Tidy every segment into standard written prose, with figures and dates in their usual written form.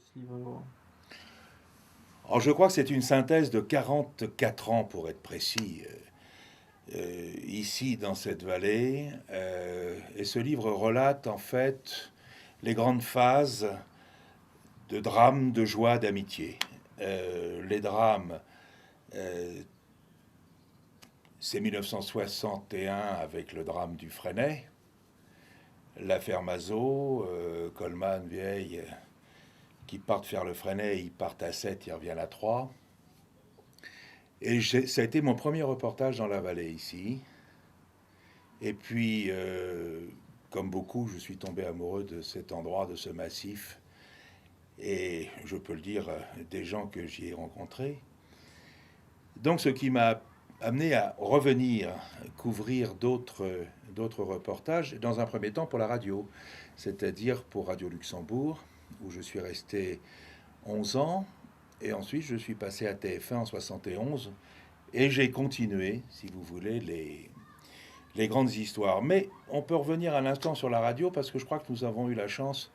ce livre. Alors, je crois que c'est une synthèse de 44 ans, pour être précis, ici dans cette vallée. Et ce livre relate en fait les grandes phases de drame, de joie, d'amitié. Les drames, euh, c'est 1961 avec le drame du Freinet, l'affaire Mazot, Coleman, Vieille, qui partent faire le Freinet, ils partent à 7, ils reviennent à 3. Et ça a été mon premier reportage dans la vallée ici. Et puis, comme beaucoup, je suis tombé amoureux de cet endroit, de ce massif. Et je peux le dire, des gens que j'y ai rencontrés. Donc, ce qui m'a amené à revenir couvrir d'autres reportages, dans un premier temps pour la radio, c'est-à-dire pour Radio Luxembourg, où je suis resté 11 ans. Et ensuite, je suis passé à TF1 en 71. Et j'ai continué, si vous voulez, les grandes histoires. Mais on peut revenir un instant sur la radio parce que je crois que nous avons eu la chance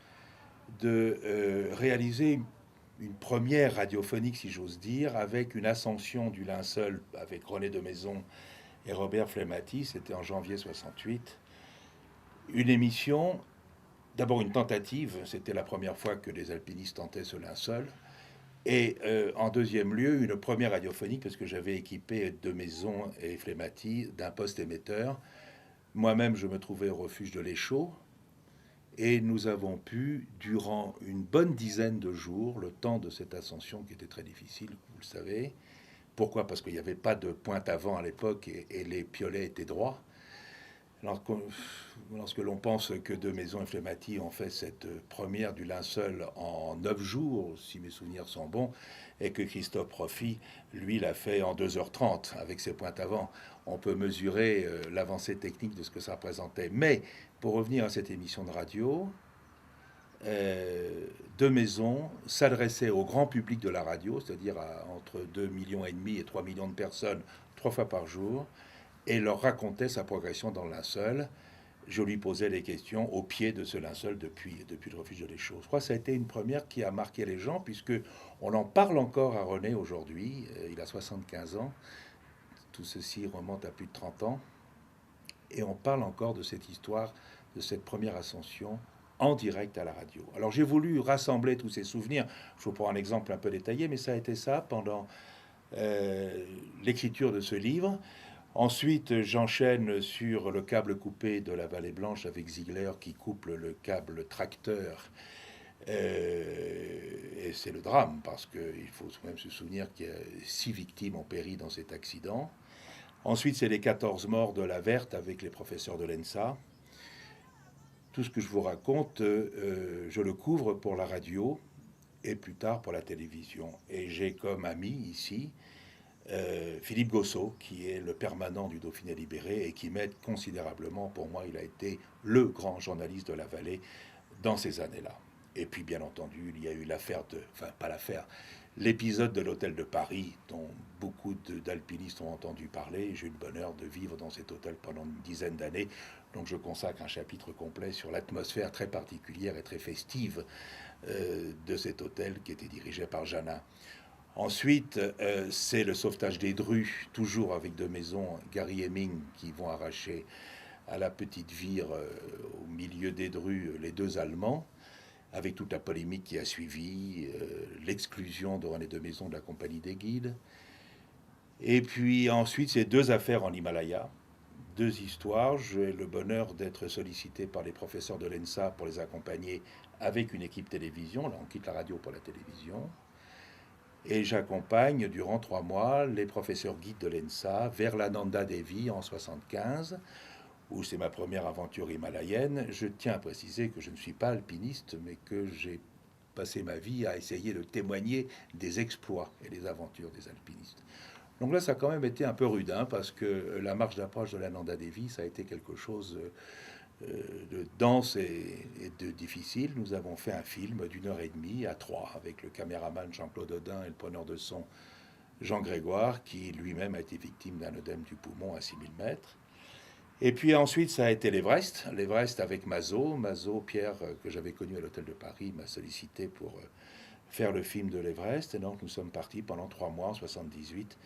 de réaliser une première radiophonique, si j'ose dire, avec une ascension du linceul avec René de Maison et Robert Flemmati. C'était en janvier 68. Une émission, d'abord une tentative, c'était la première fois que les alpinistes tentaient ce linceul. Et en deuxième lieu, une première radiophonique, parce que j'avais équipé de Maison et Flemmati d'un poste émetteur. Moi-même, je me trouvais au refuge de l'Échaud. Et nous avons pu, durant une bonne dizaine de jours, le temps de cette ascension qui était très difficile, vous le savez. Pourquoi? Parce qu'il n'y avait pas de pointe avant à l'époque et les piolets étaient droits. Lorsque l'on pense que De Maison et Flemmati ont fait cette première du linceul en 9 jours, si mes souvenirs sont bons, et que Christophe Profi, lui, l'a fait en 2h30 avec ses pointes avant, on peut mesurer l'avancée technique de ce que ça représentait. Mais pour revenir à cette émission de radio, De Maison s'adressait au grand public de la radio, c'est-à-dire entre 2,5 millions et 3 millions de personnes, 3 fois par jour, et leur racontait sa progression dans le linceul. Je lui posais des questions au pied de ce linceul depuis le refuge de l'Échaud. Je crois que ça a été une première qui a marqué les gens, puisque on en parle encore à René aujourd'hui. Il a 75 ans. Tout ceci remonte à plus de 30 ans. Et on parle encore de cette histoire, de cette première ascension en direct à la radio. Alors j'ai voulu rassembler tous ces souvenirs. Je vous prends un exemple un peu détaillé, mais ça a été ça pendant l'écriture de ce livre. Ensuite, j'enchaîne sur le câble coupé de la Vallée Blanche avec Ziegler qui couple le câble tracteur. Et c'est le drame parce qu'il faut même se souvenir qu'il y a 6 victimes ont péri dans cet accident. Ensuite, c'est les 14 morts de la Verte avec les professeurs de l'ENSA. Tout ce que je vous raconte, je le couvre pour la radio et plus tard pour la télévision. Et j'ai comme ami ici Philippe Gossot, qui est le permanent du Dauphiné libéré et qui m'aide considérablement. Pour moi, il a été le grand journaliste de la vallée dans ces années-là. Et puis, bien entendu, il y a eu l'affaire de... Enfin, pas l'affaire, l'épisode de l'hôtel de Paris, dont beaucoup d'alpinistes ont entendu parler. J'ai eu le bonheur de vivre dans cet hôtel pendant une dizaine d'années. Donc, je consacre un chapitre complet sur l'atmosphère très particulière et très festive de cet hôtel qui était dirigé par Jeannin. Ensuite, c'est le sauvetage des drues, toujours avec De Maison, Gary Hemming, qui vont arracher à la petite vire au milieu des drues les 2 Allemands, avec toute la polémique qui a suivi, l'exclusion de René De Maison de la compagnie des guides. Et puis ensuite, c'est 2 affaires en Himalaya, 2 histoires. J'ai le bonheur d'être sollicité par les professeurs de l'ENSA pour les accompagner avec une équipe télévision. Là, on quitte la radio pour la télévision. Et j'accompagne durant 3 mois les professeurs guides de l'ENSA vers la Nanda Devi en 75, où c'est ma première aventure himalayenne. Je tiens à préciser que je ne suis pas alpiniste, mais que j'ai passé ma vie à essayer de témoigner des exploits et des aventures des alpinistes. Donc là, ça a quand même été un peu rude, hein, parce que la marche d'approche de la Nanda Devi, ça a été quelque chose de dense et de difficile. Nous avons fait un film d'1 heure et demie à 3 avec le caméraman Jean-Claude Audin et le preneur de son Jean Grégoire, qui lui-même a été victime d'un œdème du poumon à 6000 mètres. Et puis ensuite, ça a été l'Everest avec Mazot. Mazot, Pierre, que j'avais connu à l'hôtel de Paris, m'a sollicité pour faire le film de l'Everest. Et donc nous sommes partis pendant 3 mois en 78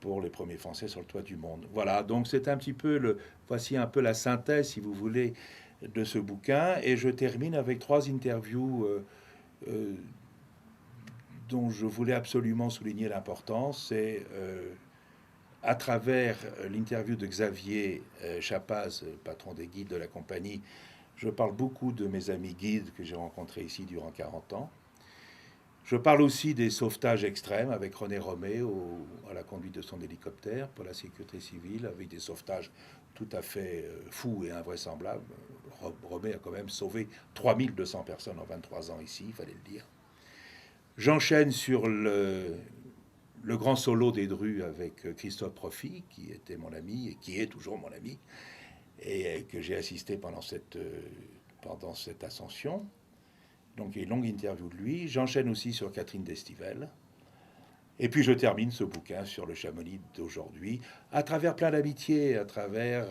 pour les premiers Français sur le toit du monde. Voilà, donc c'est un petit peu voici un peu la synthèse, si vous voulez, de ce bouquin. Et je termine avec 3 interviews dont je voulais absolument souligner l'importance. C'est à travers l'interview de Xavier Chapaz, patron des guides de la compagnie, je parle beaucoup de mes amis guides que j'ai rencontrés ici durant 40 ans. Je parle aussi des sauvetages extrêmes avec René Romé à la conduite de son hélicoptère pour la sécurité civile, avec des sauvetages tout à fait fous et invraisemblables. Romé a quand même sauvé 3200 personnes en 23 ans ici, il fallait le dire. J'enchaîne sur le grand solo des Drus avec Christophe Profit, qui était mon ami et qui est toujours mon ami, et que j'ai assisté pendant cette ascension. Donc il y a une longue interview de lui. J'enchaîne aussi sur Catherine Destivelle. Et puis je termine ce bouquin sur le Chamonix d'aujourd'hui, à travers plein d'amitiés, à travers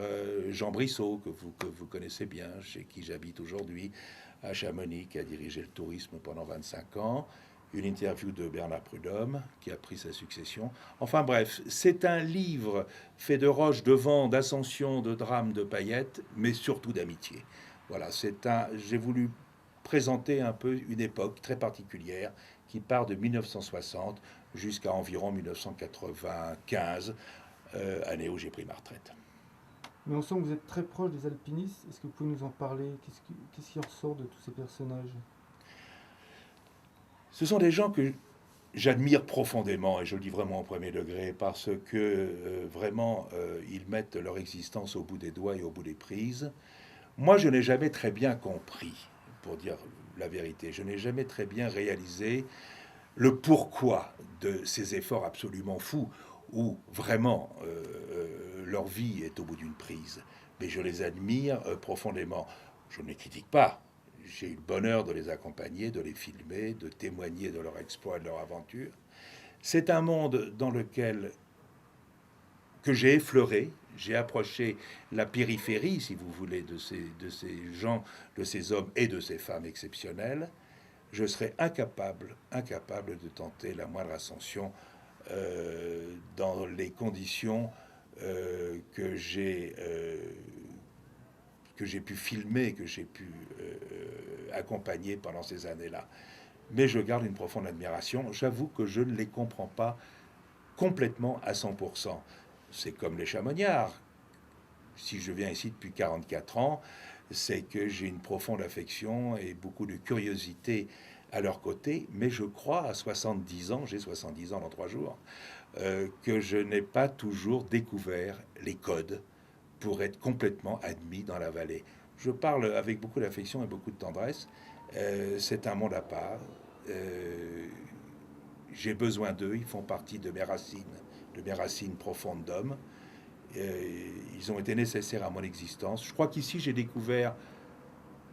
Jean Brissot, que vous connaissez bien, chez qui j'habite aujourd'hui, à Chamonix, qui a dirigé le tourisme pendant 25 ans. Une interview de Bernard Prudhomme, qui a pris sa succession. Enfin bref, c'est un livre fait de roches, de vent, d'ascension, de drames, de paillettes, mais surtout d'amitié. Voilà, j'ai voulu présenter un peu une époque très particulière qui part de 1960 jusqu'à environ 1995, année où j'ai pris ma retraite. Mais on sent que vous êtes très proche des alpinistes. Est-ce que vous pouvez nous en parler? Qu'est-ce qui ressort de tous ces personnages? Ce sont des gens que j'admire profondément, et je le dis vraiment au premier degré, parce que vraiment, ils mettent leur existence au bout des doigts et au bout des prises. Moi, je n'ai jamais très bien compris, pour dire la vérité, je n'ai jamais très bien réalisé le pourquoi de ces efforts absolument fous, où vraiment leur vie est au bout d'une prise. Mais je les admire profondément. Je ne les critique pas. J'ai eu le bonheur de les accompagner, de les filmer, de témoigner de leur exploit, de leur aventure. C'est un monde dans lequel que j'ai effleuré, j'ai approché la périphérie, si vous voulez, de ces gens, de ces hommes et de ces femmes exceptionnels. Je serais incapable de tenter la moindre ascension dans les conditions que j'ai pu filmer, que j'ai pu accompagner pendant ces années-là. Mais je garde une profonde admiration. J'avoue que je ne les comprends pas complètement à 100%. C'est comme les chamoniards. Si je viens ici depuis 44 ans, c'est que j'ai une profonde affection et beaucoup de curiosité à leur côté, mais je crois à 70 ans, j'ai 70 ans dans 3 jours, que je n'ai pas toujours découvert les codes pour être complètement admis dans la vallée. Je parle avec beaucoup d'affection et beaucoup de tendresse. C'est un monde à part. J'ai besoin d'eux, ils font partie de mes racines profondes d'homme. Ils ont été nécessaires à mon existence. Je crois qu'ici, j'ai découvert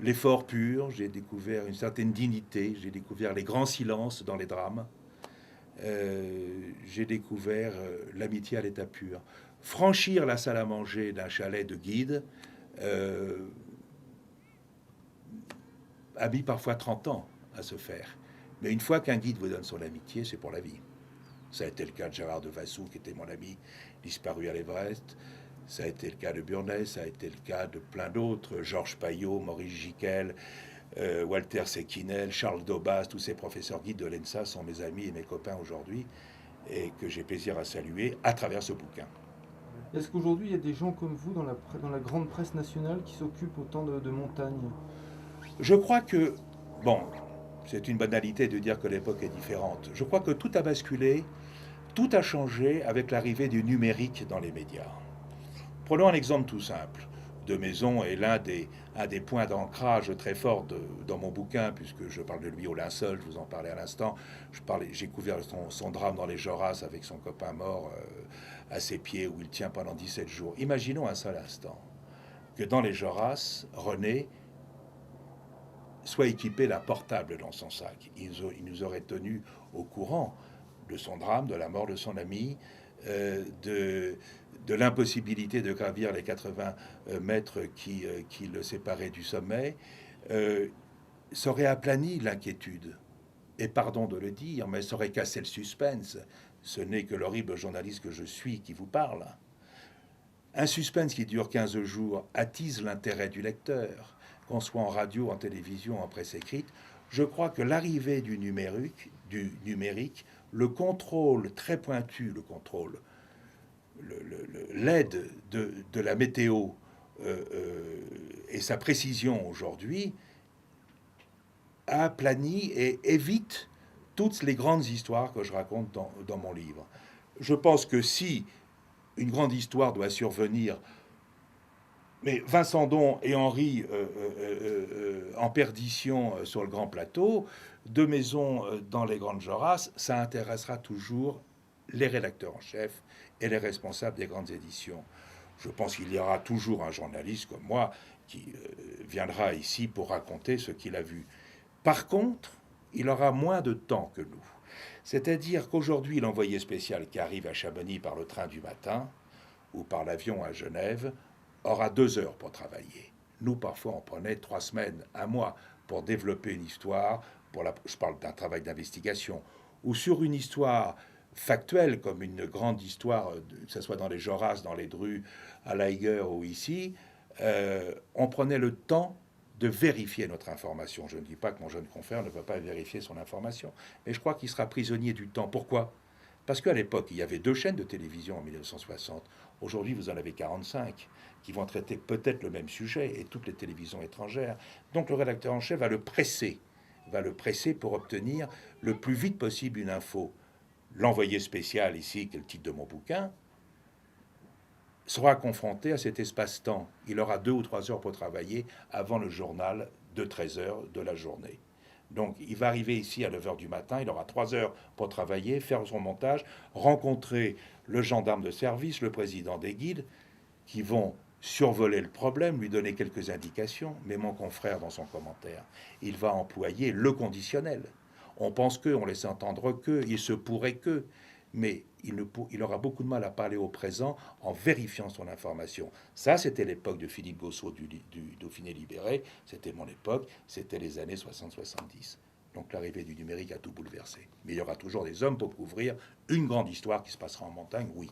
l'effort pur, j'ai découvert une certaine dignité, j'ai découvert les grands silences dans les drames, j'ai découvert l'amitié à l'état pur. Franchir la salle à manger d'un chalet de guide a mis parfois 30 ans à se faire. Mais une fois qu'un guide vous donne son amitié, c'est pour la vie. Ça a été le cas de Gérard de Vassou, qui était mon ami, disparu à l'Everest. Ça a été le cas de Burnet, ça a été le cas de plein d'autres. Georges Payot, Maurice Giquel, Walter Sequinel, Charles Daubas, tous ces professeurs guides de l'ENSA sont mes amis et mes copains aujourd'hui et que j'ai plaisir à saluer à travers ce bouquin. Est-ce qu'aujourd'hui, il y a des gens comme vous dans la grande presse nationale qui s'occupent autant de montagnes? Je crois que, bon, c'est une banalité de dire que l'époque est différente. Je crois que tout a basculé, tout a changé avec l'arrivée du numérique dans les médias. Prenons un exemple tout simple. De Maison est un des points d'ancrage très forts dans mon bouquin, puisque je parle de lui au linceul, je vous en parlais à l'instant. J'ai couvert son drame dans les Joras avec son copain mort à ses pieds, où il tient pendant 17 jours. Imaginons un seul instant que dans les Joras, René soit équipé d'un portable dans son sac. Il nous aurait tenu au courant de son drame, de la mort de son ami, de l'impossibilité de gravir les 80 mètres qui le séparaient du sommet. Ça aurait aplani l'inquiétude. et pardon de le dire, mais ça aurait cassé le suspense. Ce n'est que l'horrible journaliste que je suis qui vous parle. Un suspense qui dure 15 jours attise l'intérêt du lecteur, qu'on soit en radio, en télévision, en presse écrite. Je crois que l'arrivée du numérique, le contrôle très pointu, l'aide de la météo et sa précision aujourd'hui aplanit et évite toutes les grandes histoires que je raconte dans mon livre. Je pense que si une grande histoire doit survenir, mais Vincent Don et Henri en perdition sur le grand plateau, deux maisons dans les grandes Jorasses, ça intéressera toujours les rédacteurs en chef et les responsables des grandes éditions. Je pense qu'il y aura toujours un journaliste comme moi qui viendra ici pour raconter ce qu'il a vu. Par contre, il aura moins de temps que nous. C'est-à-dire qu'aujourd'hui, l'envoyé spécial qui arrive à Chamonix par le train du matin ou par l'avion à Genève aura 2 heures pour travailler. Nous, parfois, on prenait 3 semaines, 1 mois pour développer une histoire. Je parle d'un travail d'investigation. Ou sur une histoire factuelle, comme une grande histoire, que ce soit dans les Jorasses, dans les Drus, à l'Aiger ou ici, on prenait le temps de vérifier notre information. Je ne dis pas que mon jeune confrère ne va pas vérifier son information, mais je crois qu'il sera prisonnier du temps. Pourquoi ? Parce qu'à l'époque, il y avait 2 chaînes de télévision en 1960. Aujourd'hui, vous en avez 45 qui vont traiter peut-être le même sujet, et toutes les télévisions étrangères. Donc le rédacteur en chef va le presser pour obtenir le plus vite possible une info. L'envoyé spécial ici, qui est le titre de mon bouquin, sera confronté à cet espace-temps. Il aura 2 ou 3 heures pour travailler avant le journal de 13 heures de la journée. Donc il va arriver ici à 9 heures du matin, il aura 3 heures pour travailler, faire son montage, rencontrer le gendarme de service, le président des guides, qui vont survoler le problème, lui donner quelques indications, mais mon confrère, dans son commentaire, il va employer le conditionnel. On pense que, on laisse entendre que, il se pourrait que, mais il aura beaucoup de mal à parler au présent en vérifiant son information. Ça, c'était l'époque de Philippe Gossuet du Dauphiné libéré, c'était mon époque, c'était les années 60-70. Donc l'arrivée du numérique a tout bouleversé. Mais il y aura toujours des hommes pour couvrir une grande histoire qui se passera en montagne, oui.